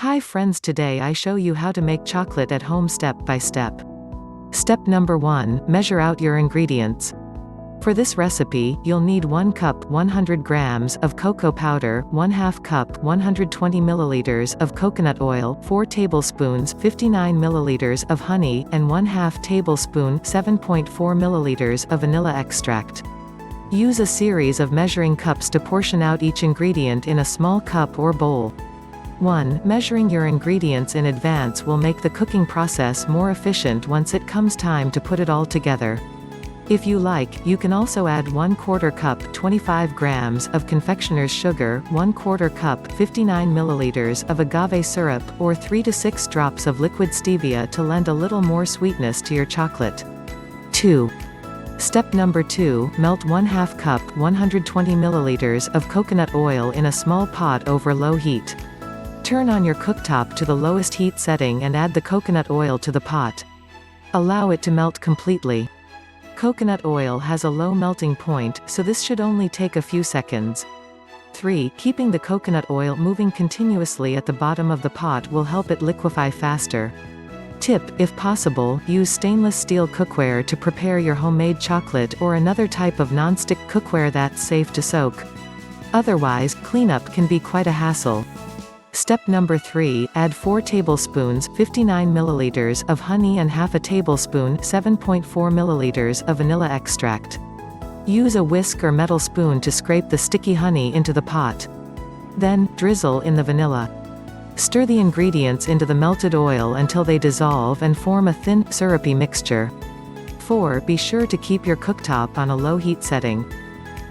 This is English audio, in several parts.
Hi friends, today I show you how to make chocolate at home step by step. Step number 1, measure out your ingredients. For this recipe, you'll need 1 cup 100 grams of cocoa powder, 1/2 cup 120 milliliters of coconut oil, 4 tablespoons 59 milliliters of honey, and 1/2 tablespoon 7.4 milliliters of vanilla extract. Use a series of measuring cups to portion out each ingredient in a small cup or bowl. 1. Measuring your ingredients in advance will make the cooking process more efficient once it comes time to put it all together. If you like, you can also add 1/4 cup 25 grams of confectioner's sugar, 1/4 cup 59 milliliters of agave syrup, or 3 to 6 drops of liquid stevia to lend a little more sweetness to your chocolate. 2. Step number 2, melt 1/2 cup 120 milliliters of coconut oil in a small pot over low heat. Turn on your cooktop to the lowest heat setting and add the coconut oil to the pot. Allow it to melt completely. Coconut oil has a low melting point, so this should only take a few seconds. 3. Keeping the coconut oil moving continuously at the bottom of the pot will help it liquefy faster. Tip: if possible, use stainless steel cookware to prepare your homemade chocolate or another type of non-stick cookware that's safe to soak. Otherwise, cleanup can be quite a hassle. Step number 3, add 4 tablespoons 59 milliliters of honey and 1/2 tablespoon 7.4 milliliters of vanilla extract. Use a whisk or metal spoon to scrape the sticky honey into the pot. Then, drizzle in the vanilla. Stir the ingredients into the melted oil until they dissolve and form a thin, syrupy mixture. 4. Be sure to keep your cooktop on a low heat setting.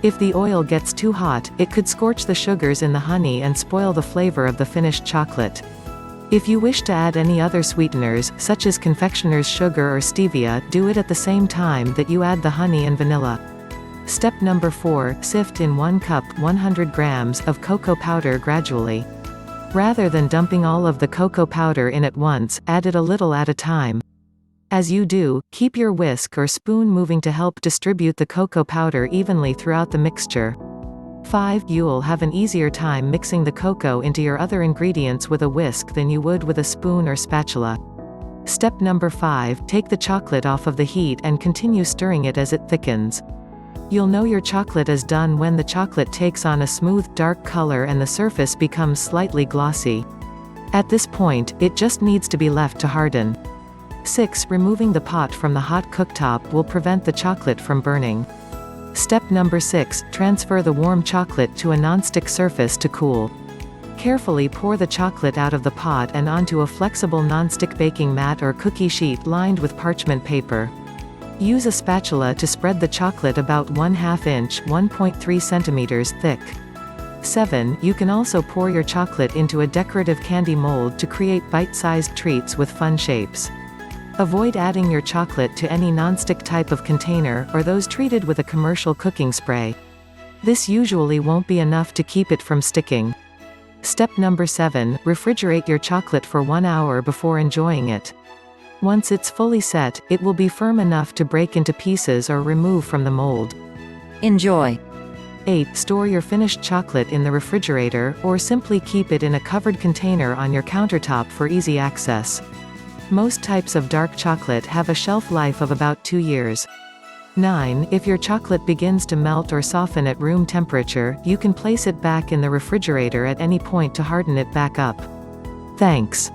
If the oil gets too hot, it could scorch the sugars in the honey and spoil the flavor of the finished chocolate. If you wish to add any other sweeteners, such as confectioner's sugar or stevia, do it at the same time that you add the honey and vanilla. Step number 4, sift in 1 cup 100 grams of cocoa powder gradually. Rather than dumping all of the cocoa powder in at once, add it a little at a time. As you do, keep your whisk or spoon moving to help distribute the cocoa powder evenly throughout the mixture. 5. You'll have an easier time mixing the cocoa into your other ingredients with a whisk than you would with a spoon or spatula. Step number 5, take the chocolate off of the heat and continue stirring it as it thickens. You'll know your chocolate is done when the chocolate takes on a smooth, dark color and the surface becomes slightly glossy. At this point, it just needs to be left to harden. 6. Removing the pot from the hot cooktop will prevent the chocolate from burning. Step number 6, transfer the warm chocolate to a non-stick surface to cool. Carefully pour the chocolate out of the pot and onto a flexible non-stick baking mat or cookie sheet lined with parchment paper. Use a spatula to spread the chocolate about 1/2 inch 1.3 centimeters thick. 7. You can also pour your chocolate into a decorative candy mold to create bite-sized treats with fun shapes. Avoid adding your chocolate to any non-stick type of container, or those treated with a commercial cooking spray. This usually won't be enough to keep it from sticking. Step number 7, refrigerate your chocolate for 1 hour before enjoying it. Once it's fully set, it will be firm enough to break into pieces or remove from the mold. Enjoy. 8. Store your finished chocolate in the refrigerator, or simply keep it in a covered container on your countertop for easy access. Most types of dark chocolate have a shelf life of about 2 years. 9. If your chocolate begins to melt or soften at room temperature, you can place it back in the refrigerator at any point to harden it back up. Thanks.